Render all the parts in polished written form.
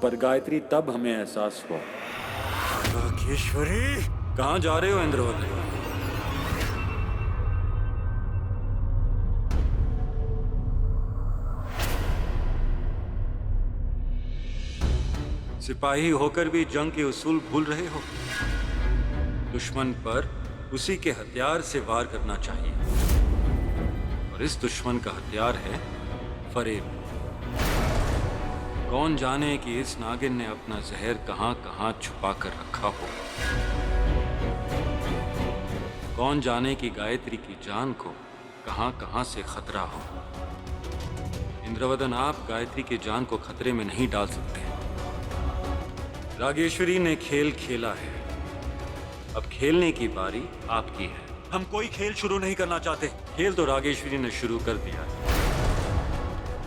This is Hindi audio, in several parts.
पर गायत्री तब हमें एहसास हुआ। रागेश्वरी, कहाँ जा रहे हो इंद्रवत? सिपाही होकर भी जंग के उसूल भूल रहे हो। दुश्मन पर उसी के हथियार से वार करना चाहिए, और इस दुश्मन का हथियार है फरेब। कौन जाने कि इस नागिन ने अपना जहर कहां कहां छुपा कर रखा हो। कौन जाने कि गायत्री की जान को कहां कहां से खतरा हो। इंद्रवदन, आप गायत्री की जान को खतरे में नहीं डाल सकते। रागेश्वरी ने खेल खेला है, अब खेलने की बारी आपकी है। हम कोई खेल शुरू नहीं करना चाहते। खेल तो रागेश्वरी ने शुरू कर दिया है,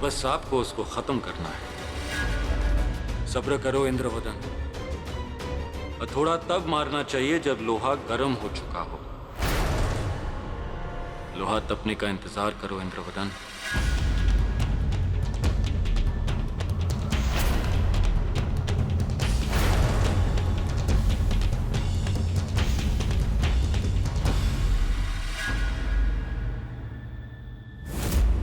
बस आपको उसको खत्म करना है। सब्र करो इंद्रवदन। हथौड़ा तब मारना चाहिए जब लोहा गर्म हो चुका हो। लोहा तपने का इंतजार करो इंद्रवदन।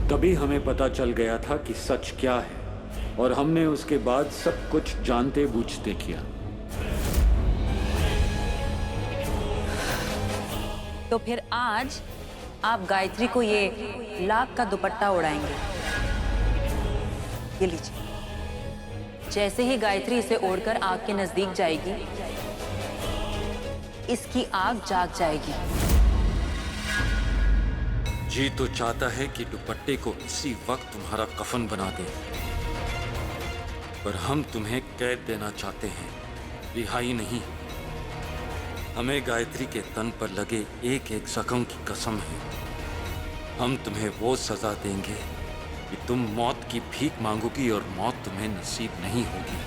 तभी हमें पता चल गया था कि सच क्या है, और हमने उसके बाद सब कुछ जानते बूझते किया। तो फिर आज आप गायत्री को ये लाख का दुपट्टा उड़ाएंगे। ये लीजिए। जैसे ही गायत्री इसे ओढ़कर आग के नजदीक जाएगी, इसकी आग जाग जाएगी। जी तो चाहता है कि दुपट्टे को इसी वक्त तुम्हारा कफन बना दे, पर हम तुम्हें कैद देना चाहते हैं, रिहाई नहीं। हमें गायत्री के तन पर लगे एक एक जख्म की कसम है। हम तुम्हें वो सजा देंगे कि तुम मौत की भीख मांगोगी और मौत तुम्हें नसीब नहीं होगी।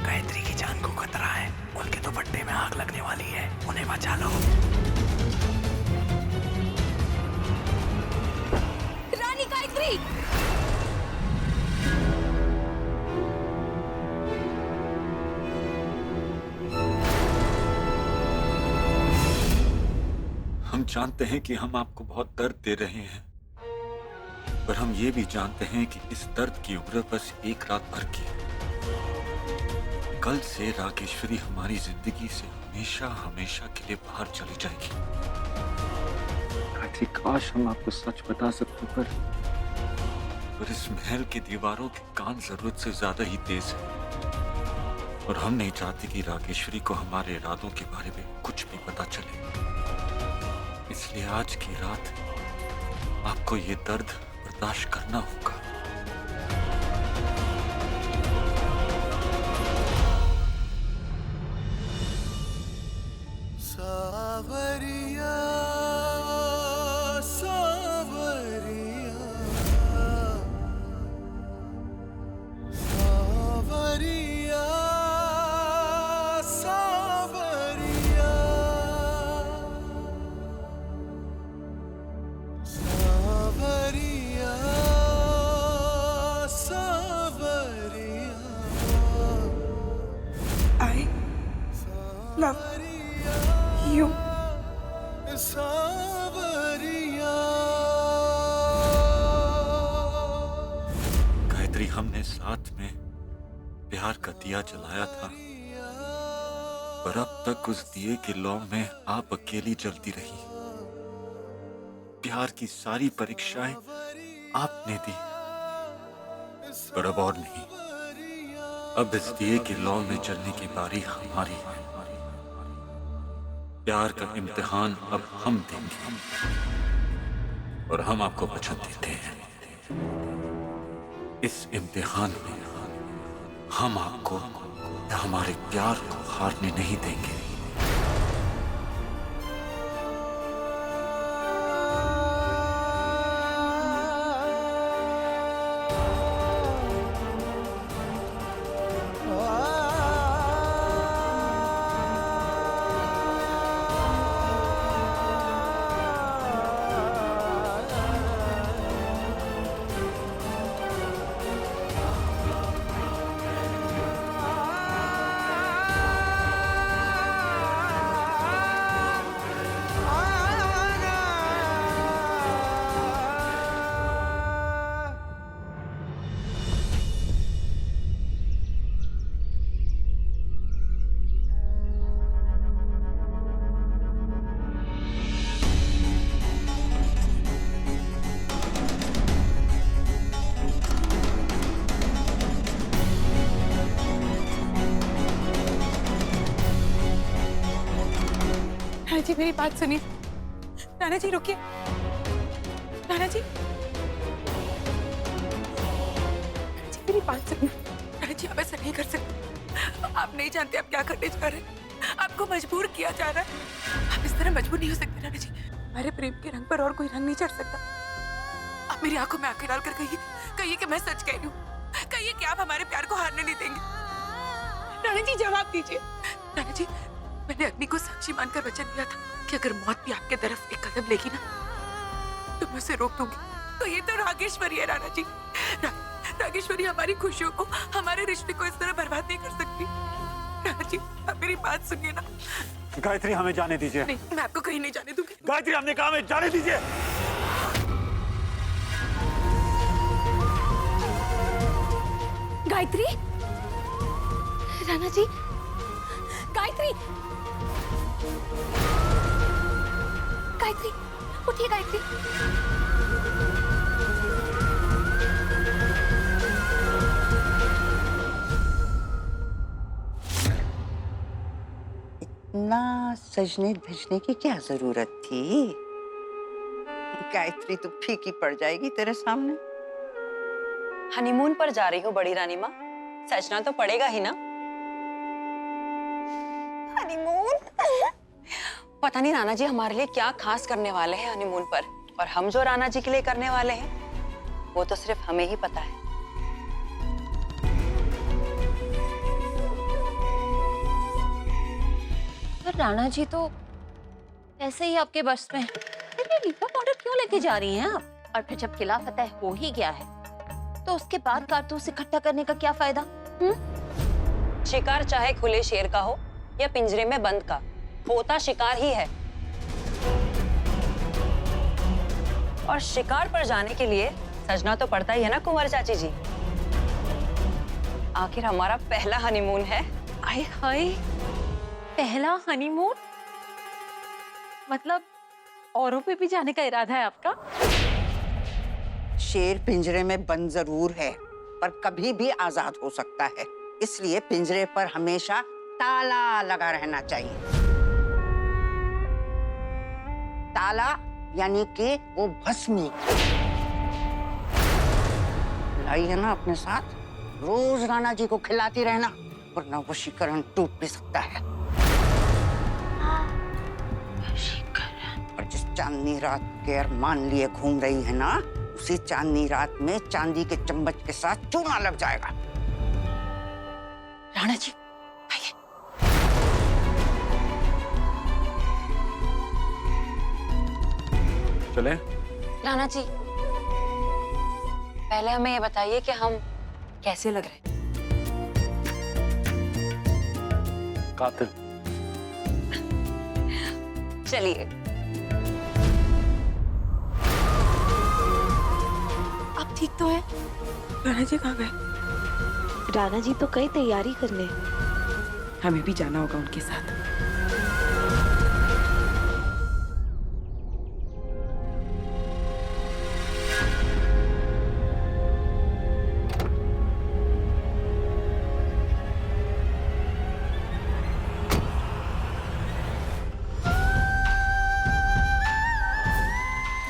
गायत्री की जान को खतरा है, उनके दुपट्टे में आग लगने वाली है, उन्हें बचा लो। रानी गायत्री! हम जानते हैं कि हम आपको बहुत दर्द दे रहे हैं, पर हम ये भी जानते हैं कि इस दर्द की उम्र बस एक रात भर की है। कल से रागेश्वरी हमारी जिंदगी से हमेशा हमेशा के लिए बाहर चली जाएगी। काश हम आपको सच बता सकते, पर इस महल की दीवारों के कान जरूरत से ज्यादा ही तेज है, और हम नहीं चाहते कि रागेश्वरी को हमारे इरादों के बारे में कुछ भी पता चले। इसलिए आज की रात आपको ये दर्द बर्दाश्त करना होगा। सावरिया, सावरिया, सावरिया, सावरिया, सावरिया, सावरिया। I love you. सावरिया। गायत्री, हमने साथ में प्यार का दिया जलाया था, पर अब तक उस दिए के लौ में आप अकेली जलती रही। प्यार की सारी परीक्षाएं आपने दी, पर अब और नहीं। अब इस दिए के लौ में जलने की बारी हमारी है। प्यार का इम्तिहान अब हम देंगे, और हम आपको वचन देते हैं, इस इम्तिहान में हम आपको हमारे प्यार को हारने नहीं देंगे। जी मेरी बात सुनिए। राणा जी रुकिए। राणा जी मेरी बात सुनिए। राणा जी आप ऐसा नहीं कर सकते। आप नहीं जानते आप क्या करने जा रहे हैं। आपको मजबूर किया जा रहा है। आप इस तरह मजबूर नहीं हो सकते राणा जी। हमारे प्रेम के रंग पर और कोई रंग नहीं चढ़ सकता। आप मेरी आंखों में आंखें डालकर कहिए कि मैं सच कह रही हूँ। कहिए कि आप हमारे प्यार को हारने नहीं देंगे। राणा जी जवाब दीजिए। राणा जी मैंने अग्नि को साक्षी मानकर वचन दिया था कि अगर मौत भी आपके तरफ एक कदम लेगी ना तो मैं उसे रोक दूंगी। तो ये तो रागेश्वरी है राणा जी। रागेश्वरी हमारी खुशियों को, हमारे रिश्ते को इस तरह बर्बाद नहीं कर सकती। राणा जी आप मेरी बात सुनिए ना। गायत्री हमें जाने दीजिए। नहीं मैं आपको कहीं नहीं जाने दूंगी। गायत्री हमने कहा हमें जाने दीजिए। गायत्री, राणा जी, गायत्री, गायत्री, उठिए गायत्री। इतना सजने धजने की क्या जरूरत थी? गायत्री तो फीकी पड़ जाएगी तेरे सामने। हनीमून पर जा रही हूँ बड़ी रानी माँ, सजना तो पड़ेगा ही ना। हनीमून? पता नहीं राणा जी हमारे लिए क्या खास करने वाले हैं हनीमून पर, और हम जो राणा जी के लिए करने वाले हैं वो तो सिर्फ हमें ही पता है। पर राणा जी तो ऐसे ही आपके बस में। फिर ये लीपा पाउडर क्यों लेके जा रही हैं आप? और फिर जब किला फतेह हो ही गया है तो उसके बाद कारतूस इकट्ठा करने का क्या फायदा? शिकार चाहे खुले शेर का हो या पिंजरे में बंद का, होता शिकार ही है। और शिकार पर जाने के लिए सजना तो पड़ता ही है ना कुंवर चाची जी। आखिर हमारा पहला हनीमून है। आए हाय, पहला हनीमून? मतलब औरों पे भी जाने का इरादा है आपका? शेर पिंजरे में बंद जरूर है पर कभी भी आजाद हो सकता है, इसलिए पिंजरे पर हमेशा ताला लगा रहना चाहिए। ताला यानी कि वो भस्मी लाई है ना अपने साथ, रोज राणा जी को खिलाती रहना वरना वशीकरण टूट भी सकता है। और जिस चांदनी रात के अरमान लिए घूम रही है ना, उसी चांदनी रात में चांदी के चम्मच के साथ चूना लग जाएगा। राणा जी आइए। चले? राणा जी पहले हमें ये बताइए कि हम कैसे लग रहे हैं? कातिल। चलिए। आप ठीक तो है? राणा जी कहाँ गए? राणा जी तो कई तैयारी करने। हमें भी जाना होगा उनके साथ।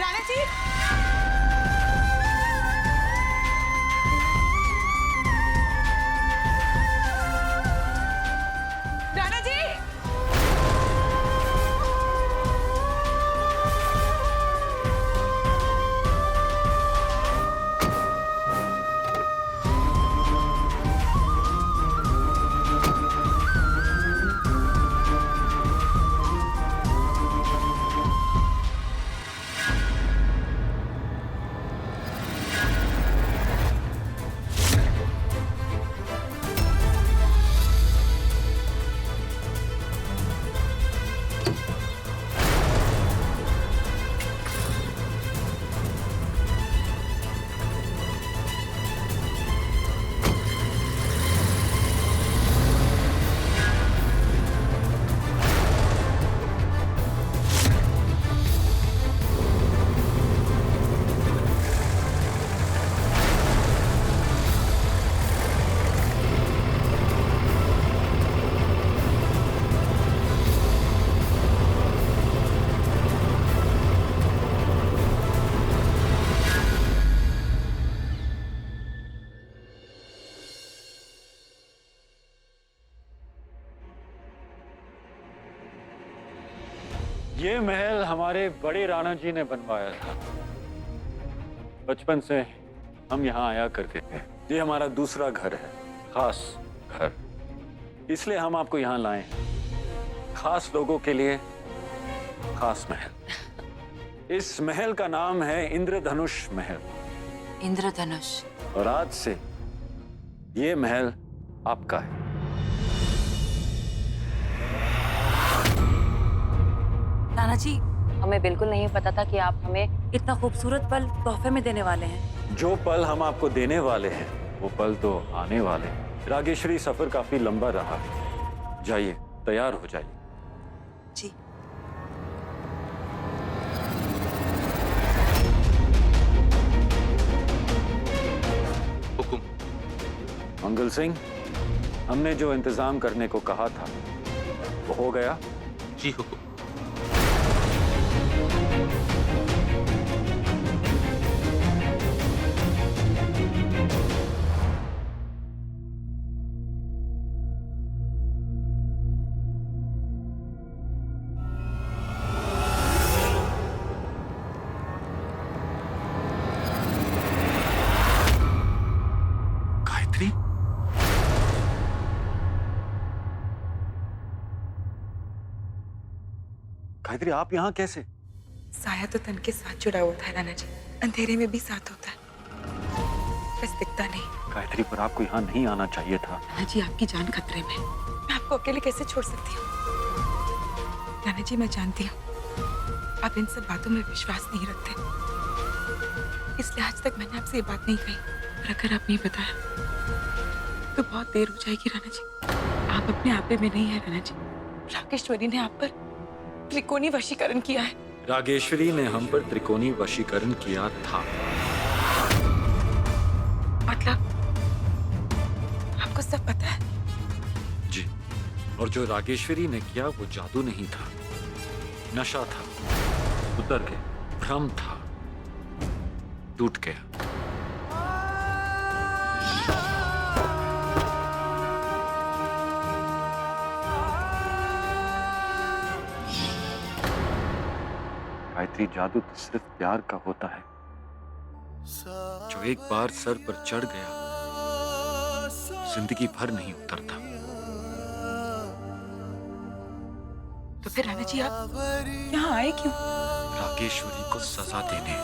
राणा जी, राणा जी, ये महल हमारे बड़े राणा जी ने बनवाया था। बचपन से हम यहाँ आया करते थे। ये हमारा दूसरा घर है, खास घर। इसलिए हम आपको यहाँ लाए हैं, खास लोगों के लिए खास महल। इस महल का नाम है इंद्रधनुष महल। इंद्रधनुष। और आज से ये महल आपका है। नाना जी, हमें बिल्कुल नहीं पता था कि आप हमें इतना खूबसूरत पल तोहफे में देने वाले हैं। जो पल हम आपको देने वाले हैं वो पल तो आने वाले हैं। रागेश्वरी, सफर काफी लंबा रहा है। जाइए, तैयार हो जाइए। जी। हुकुम। मंगल सिंह, हमने जो इंतजाम करने को कहा था वो हो गया? जी हुकुम। गायत्री, गायत्री आप यहाँ कैसे? साया तो तन के साथ जुड़ा हुआ था नाना जी, अंधेरे में भी साथ होता है, बस दिखता नहीं। गायत्री, पर आपको यहाँ नहीं आना चाहिए था। नाना जी, आपकी जान खतरे में, मैं आपको अकेले कैसे छोड़ सकती हूँ? नाना जी, मैं जानती हूँ आप इन सब बातों में विश्वास नहीं रखते, इसलिए आज तक मैंने आपसे ये बात नहीं कही। और अगर आप नहीं बताया तो बहुत देर हो जाएगी राणा जी। आप अपने आपे में नहीं है राणा जी। राकेश्वरी ने आप पर त्रिकोणी वशीकरण किया है। रागेश्वरी ने हम पर त्रिकोणी वशीकरण किया था। मतलब आपको सब पता है? जी, और जो रागेश्वरी ने किया वो जादू नहीं था, नशा था, उतर गया, भ्रम था, टूट गया। गायत्री, जादू तो सिर्फ प्यार का होता है, जो एक बार सर पर चढ़ गया जिंदगी भर नहीं उतरता। तो फिर राणा जी आप यहाँ आए क्यों? रागेश्वरी को सजा देने।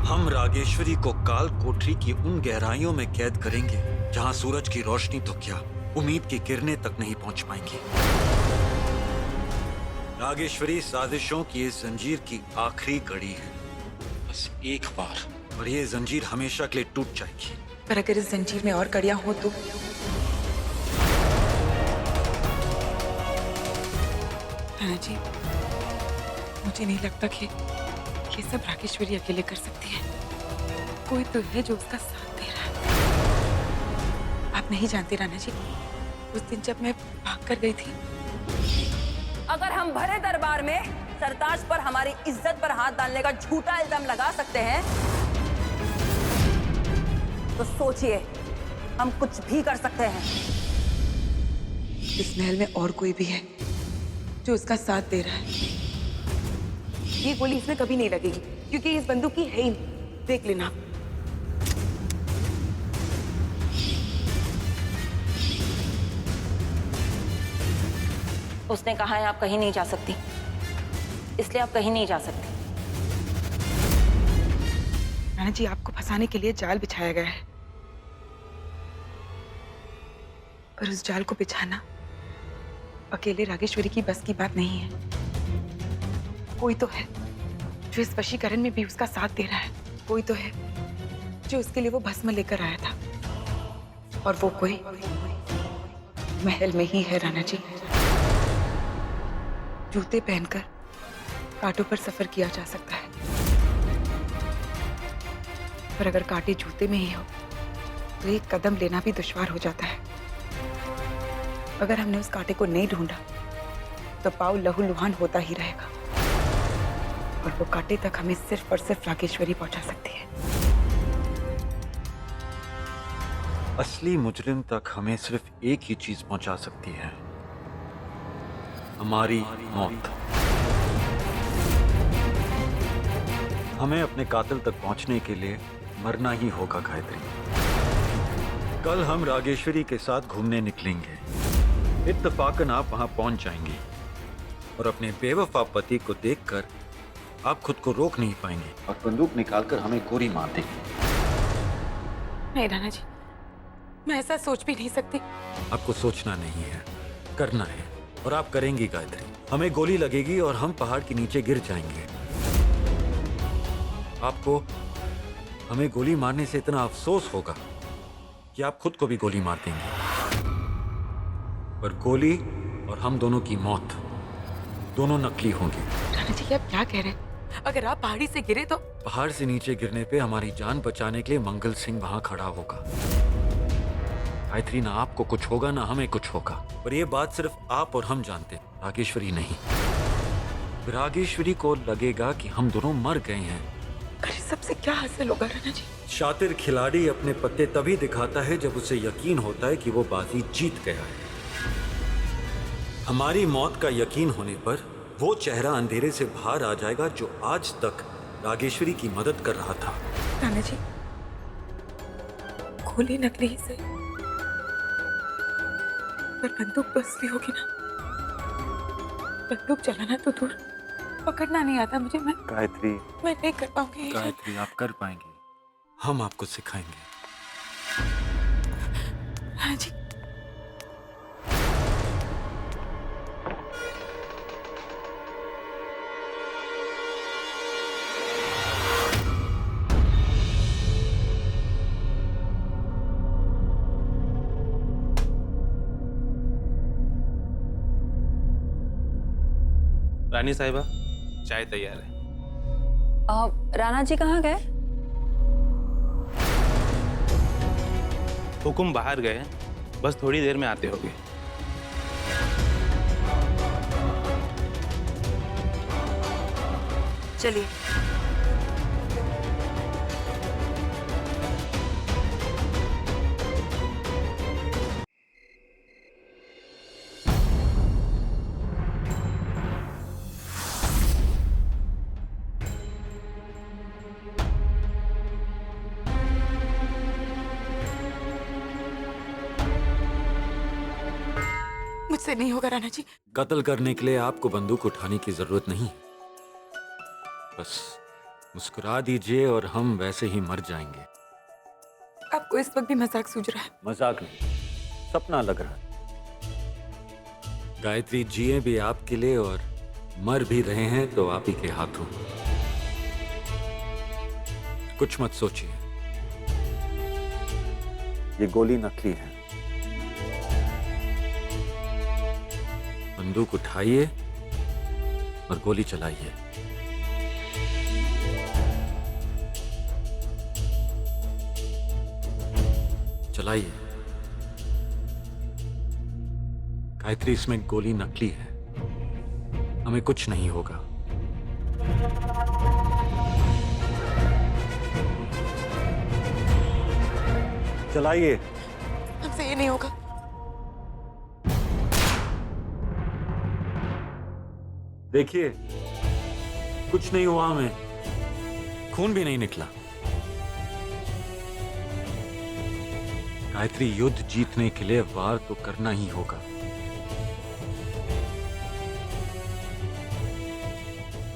हम रागेश्वरी को काल कोठरी की उन गहराइयों में कैद करेंगे जहां सूरज की रोशनी तो क्या, उम्मीद की किरणें तक नहीं पहुंच पाएंगी। रागेश्वरी साजिशों की इस जंजीर की आखिरी कड़ी है, बस एक बार, और ये जंजीर हमेशा के लिए टूट जाएगी। पर अगर इस जंजीर में और कड़ियां हो तो? राणा जी, मुझे नहीं लगता कि ये सब राकेश्वरी अकेले कर सकती है। कोई तो है जो उसका साथ दे रहा है। आप नहीं जानते राणा जी, उस दिन जब मैं भाग कर गई थी, अगर हम भरे दरबार में सरताज पर हमारी इज्जत पर हाथ डालने का झूठा इल्जाम लगा सकते हैं तो सोचिए हम कुछ भी कर सकते हैं। इस महल में और कोई भी है जो उसका साथ दे रहा है। ये गोली इसमें कभी नहीं लगेगी क्योंकि इस बंदूक की है ही नहीं। देख लेना आप। उसने कहा है आप कहीं नहीं जा सकती, इसलिए आप कहीं नहीं जा सकती। राणा जी, आपको फंसाने के लिए जाल बिछाया गया है, पर उस जाल को बिछाना अकेले रागेश्वरी की बस की बात नहीं है। कोई तो है जो इस वशीकरण में भी उसका साथ दे रहा है। कोई तो है जो उसके लिए वो भस्म लेकर आया था, और वो कोई महल में ही है राणा जी। जूते पहनकर कांटों पर सफर किया जा सकता है, पर अगर कांटे जूते में ही हो तो एक कदम लेना भी दुश्वार हो जाता है। अगर हमने उस कांटे को नहीं ढूंढा तो पाँव लहूलुहान होता ही रहेगा, और वो कांटे तक हमें सिर्फ और सिर्फ रागेश्वरी पहुंचा सकती है। असली मुजरिम तक हमें सिर्फ एक ही चीज पहुंचा सकती है, हमारी मौत। हमें अपने कातिल तक पहुंचने के लिए मरना ही होगा गायत्री। कल हम रागेश्वरी के साथ घूमने निकलेंगे। इत्तेफाकन आप वहां पहुंच जाएंगी और अपने बेवफा पति को देखकर आप खुद को रोक नहीं पाएंगे और बंदूक निकालकर हमें गोली मार देंगे। नहीं राणा जी, मैं ऐसा सोच भी नहीं सकती। आपको सोचना नहीं है, करना है, और आप करेंगी गायत्री। हमें गोली लगेगी और हम पहाड़ के नीचे गिर जाएंगे। आपको हमें गोली मारने से इतना अफसोस होगा कि आप खुद को भी गोली मार देंगे। पर गोली और हम दोनों की मौत दोनों नकली होंगी। राणा जी, आप क्या कह रहे हैं? अगर आप पहाड़ी से गिरे तो? पहाड़ से नीचे गिरने पे हमारी जान बचाने के लिए मंगल सिंह वहां खड़ा होगा। गायत्री, ना आपको कुछ होगा ना हमें कुछ होगा, पर यह बात सिर्फ आप और हम जानते, रागेश्वरी नहीं। रागेश्वरी को लगेगा कि हम दोनों मर गए हैं। अरे सबसे क्या हासिल होगा राणा जी? शातिर खिलाड़ी अपने पत्ते तभी दिखाता है जब उसे यकीन होता है कि वो बाजी जीत गया है। हमारी मौत का यकीन होने पर वो चेहरा अंधेरे से बाहर आ जाएगा जो आज तक रागेश्वरी की मदद कर रहा था। राणा जी, गोली नकली ही सही, पर बंदूक तो असली होगी ना। बंदूक चलाना तो दूर, पकड़ना नहीं आता मुझे। मैं नहीं कर पाऊंगी। गायत्री, आप कर पाएंगी, हम आपको सिखाएंगे। हाँ जी। रानी साहिबा, चाय तैयार है। राणा जी कहाँ गए? हुकुम बाहर गए, बस थोड़ी देर में आते होंगे। चलिए। मुझसे नहीं होगा राणा जी। कत्ल करने के लिए आपको बंदूक उठाने की जरूरत नहीं, बस मुस्कुरा दीजिए और हम वैसे ही मर जाएंगे। आपको इस वक्त भी मजाक सूझ रहा है? मजाक नहीं, सपना लग रहा है। गायत्री, जिए भी आपके लिए और मर भी रहे हैं तो आप ही के हाथों। कुछ मत सोचिए, ये गोली नकली है। बंदूक उठाइए और गोली चलाइए। चलाइए। गायत्री, इसमें गोली नकली है, हमें कुछ नहीं होगा। चलाइए। हमसे ये नहीं होगा। देखिए, कुछ नहीं हुआ, हमें खून भी नहीं निकला। गायत्री, युद्ध जीतने के लिए वार तो करना ही होगा।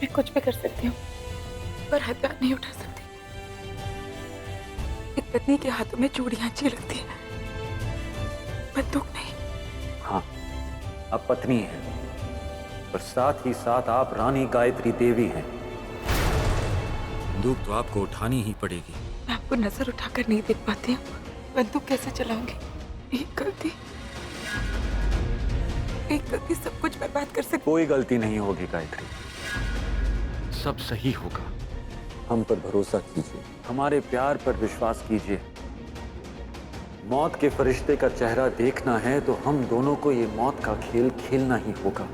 मैं कुछ भी कर सकती हूँ, पर हथियार नहीं उठा सकती। एक पत्नी के हाथों में चूड़ियां अच्छी लगती है, बंदूक नहीं। हाँ, आप पत्नी हैं, पर साथ ही साथ आप रानी गायत्री देवी हैं। बंदूक तो आपको उठानी ही पड़ेगी। मैं आपको नजर उठाकर नहीं देख पाती हूँ, बंदूक कैसे चलाऊंगी? एक गलती सब कुछ बर्बाद कर सकती। कोई गलती नहीं होगी गायत्री, सब सही होगा। हम पर भरोसा कीजिए, हमारे प्यार पर विश्वास कीजिए। मौत के फरिश्ते का चेहरा देखना है तो हम दोनों को ये मौत का खेल खेलना ही होगा।